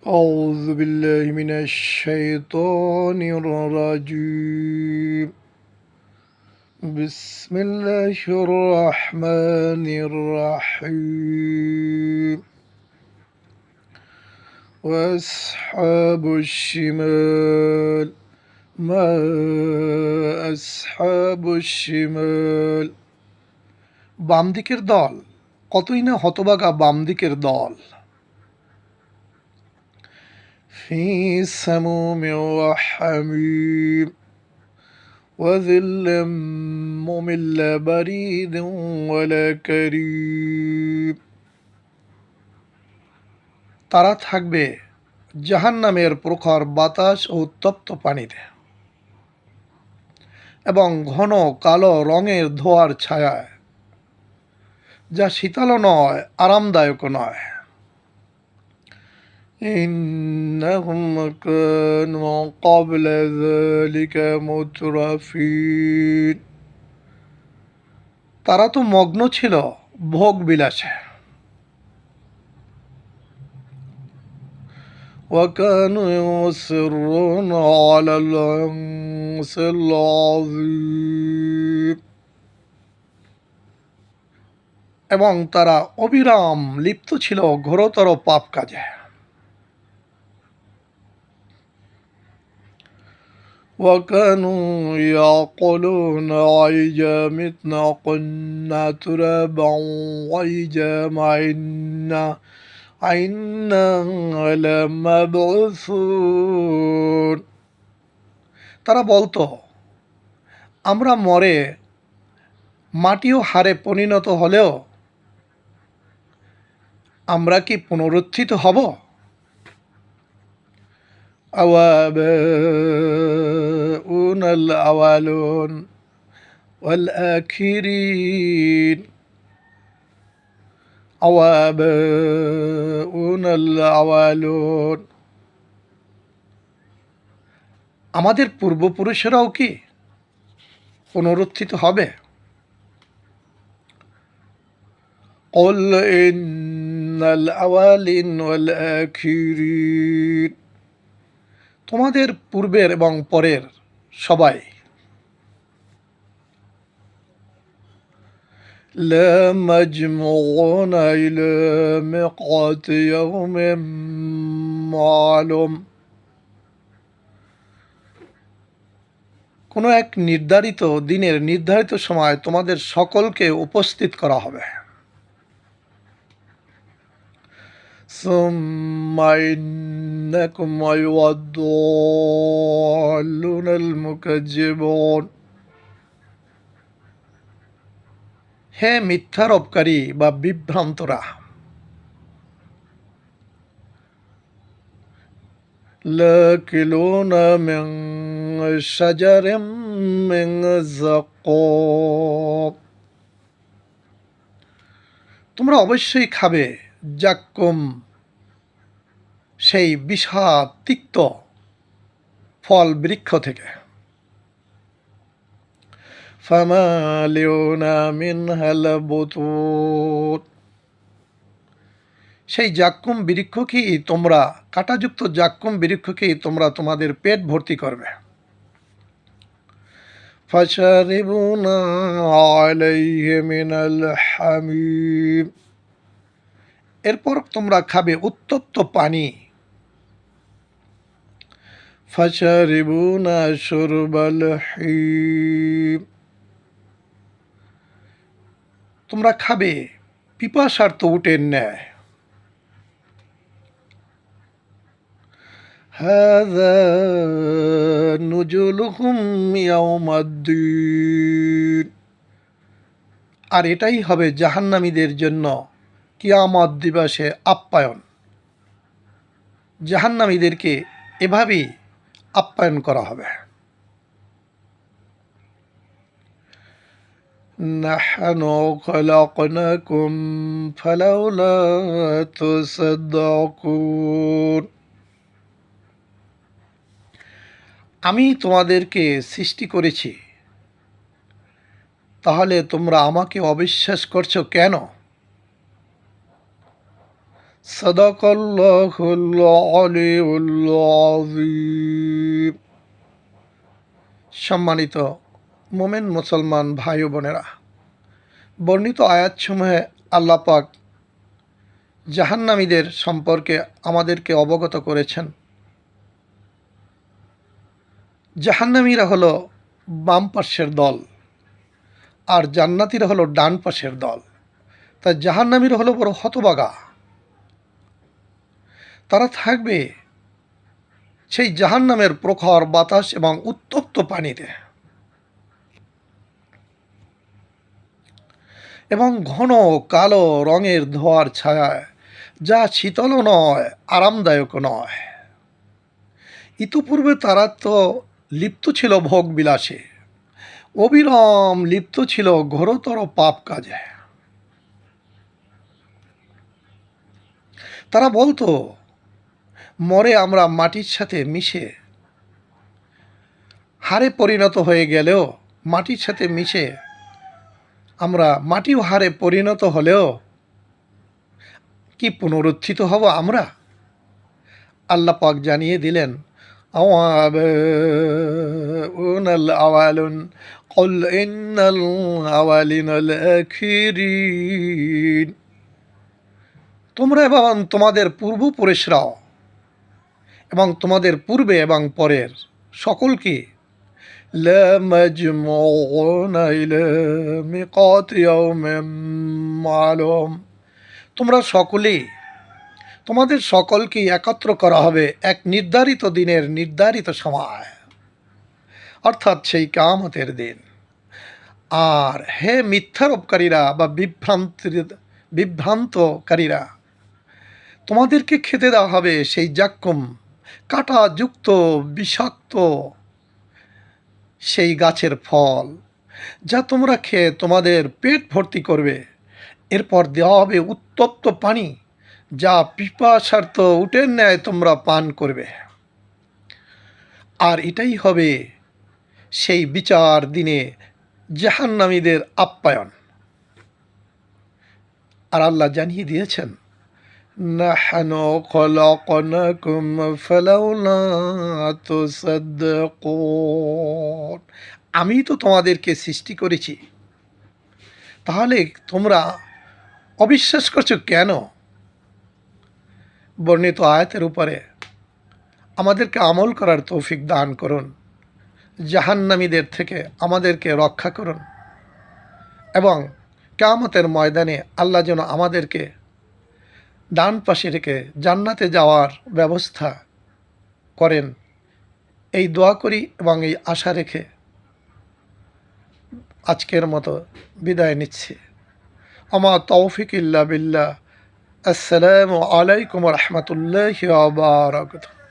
أعوذ بالله من الشيطان الرجيم بسم الله الرحمن الرحيم وأصحاب الشمال ما أصحاب الشمال বাম দিকের দল কতই না হতভাগা বাম দিকের দল في سموم وحميم وظل ممل بريد ولا كريم তারা থাকবে জাহান্নামের প্রখর বাতাস ও উত্তপ্ত পানিতে এবং ঘন কালো রঙের ধোঁয়ার ছায়ায়, যা শীতলও নয় আরামদায়কও নয়। إنهم كانوا قبل ذلك مترفين তারা তো মগ্ন ছিল ভোগ বিলাসে। وكانوا يصرون على الحنث العظيم এবং তারা অবিরাম লিপ্ত ছিল ঘোরতর পাপ কাজে। وكانوا يقولون أئذا متنا كنا ترابا وإذا متنا أئنا لمبعوثون তারা বলতো, আমরা মরে মাটি ও হাড়ে পরিণত হলেও আমরা কি পুনরুত্থিত হব? أواباؤنا الأولون والآخرين أواباؤنا الأولون আমাদের পূর্বপুরুষেরাও কি পুনরুত্থিত হবে? قل إن الأولين والآخرين তোমাদের পূর্বের এবং পরের সবাই। لا مجموعون إلى ميقات يوم معلوم কোনো এক নির্ধারিত দিনের নির্ধারিত সময় তোমাদের সকলকে উপস্থিত করা হবে। ثم إنكم أيها الضالون المكذبون হে মিথ্যারোপকারী বা বিভ্রান্তরা, لآكلون من شجر من زقوم তোমরা অবশ্যই খাবে জাক্কুম, সেই বিষাদ তিক্ত ফল বৃক্ষ থেকে। ফামালিউনা মিনহাল বুতুন সেই জাক্কুম বৃক্ষকেই তোমরা, কাঁটাযুক্ত জাক্কুম বৃক্ষকেই তোমরা তোমাদের পেট ভর্তি করবে। ফাশারিবুনা আলাইহি মিনাল হামিম এরপর তোমরা খাবে উত্তপ্ত পানি। ফাশারিবুনা শুরবাল হিম তোমরা খাবে পিপাসার্ত উটের ন্যায়। হাযা নুজুলুহুম ইয়াউমাদ্দিন আর এটাই হবে জাহান্নামীদের জন্য কিয়ামত দিবসে আপ্যায়ন। জাহান্নামীদেরকে এভাবেই আপ্যায়ন করা হবে। নাহনু খলাকনাকুম ফালাউলা তুসাদ্দাকুন আমি তোমাদেরকে সৃষ্টি করেছি, তাহলে তোমরা আমাকে অবিশ্বাস করছো কেন? সাদাকাল্লাহুল আলিয়্যুল আযীম। সম্মানিত মোমেন মুসলমান ভাই ও বোনেরা, বর্ণিত আয়াতসমূহে আল্লাহ পাক জাহান্নামীদের সম্পর্কে আমাদেরকে অবগত করেছেন। জাহান্নামীরা হলো বাম পাশের দল, আর জান্নাতীরা হলো ডান পাশের দল। তাই জাহান্নামীরা হলো বড় হতভাগা। তারা থাকবে সেই জাহান্নামের প্রখর বাতাস এবং উত্তপ্ত পানিতে, এবং ঘন কালো রঙের ধোঁয়ার ছায়ায়, যা শীতলও নয় আরামদায়কও নয়। ইতিপূর্বে তারা তো লিপ্ত ছিল ভোগ বিলাসে, অবিরাম লিপ্ত ছিল ঘোরতর পাপ কাজে। তারা বলতো, মরে আমরা মাটির সাথে মিশে, হাড়ে পরিণত হয়ে গেলেও, মাটির সাথে মিশে আমরা মাটি ও হাড়ে পরিণত হলেও কি পুনরুত্থিত হব আমরা? আল্লাহ পাক জানিয়ে দিলেন, আওয়ালুন কুল ইন্নাল আওয়ালিনাল আখিরিন। তোমরা এবং তোমাদের পূর্বপুরুষরাও এবং তোমাদের পূর্বে এবং পরের সকলকে লামাজমুউনা ইলা মিকাতি ইয়াউমিন মালুম, তোমরা সকলেই, তোমাদের সকলকে একত্র করা হবে এক নির্ধারিত দিনের নির্ধারিত সময়, অর্থাৎ সেই কিয়ামতের দিন। আর হে মিথ্যারোপকারীরা বা বিভ্রান্তকারীরা, তোমাদেরকে খেতে দেওয়া হবে সেই জাক্কুম, কাঁটাযুক্ত বিষাক্ত সেই গাছের ফল, যা তোমরা খেয়ে তোমাদের পেট ভর্তি করবে। এরপর দেওয়া হবে উত্তপ্ত পানি, যা পিপাসার্ত উটের ন্যায় তোমরা পান করবে। আর এটাই হবে সেই বিচার দিনে জাহান্নামীদের আপ্যায়ন। আর আল্লাহ জানিয়ে দিয়েছেন, নাহনু খলাকনাকুম ফালাউলা তুসাদ্দিকুন, আমি তো তোমাদেরকে সৃষ্টি করেছি, তাহলে তোমরা অবিশ্বাস করছো কেন? বর্ণিত আয়াতের উপরে আমাদেরকে আমল করার তৌফিক দান করুন, জাহান্নামীদের থেকে আমাদেরকে রক্ষা করুন, এবং কিয়ামতের ময়দানে আল্লাহ যেন আমাদেরকে ডান পাশে রেখে জান্নাতে যাওয়ার ব্যবস্থা করেন, এই দোয়া করি এবং এই আশা রেখে আজকের মতো বিদায় নিচ্ছি। আমা তৌফিক ইল্লা বিল্লাহ। আসসালামু আলাইকুম ওয়া রাহমাতুল্লাহি ওয়া বারাকাতুহু।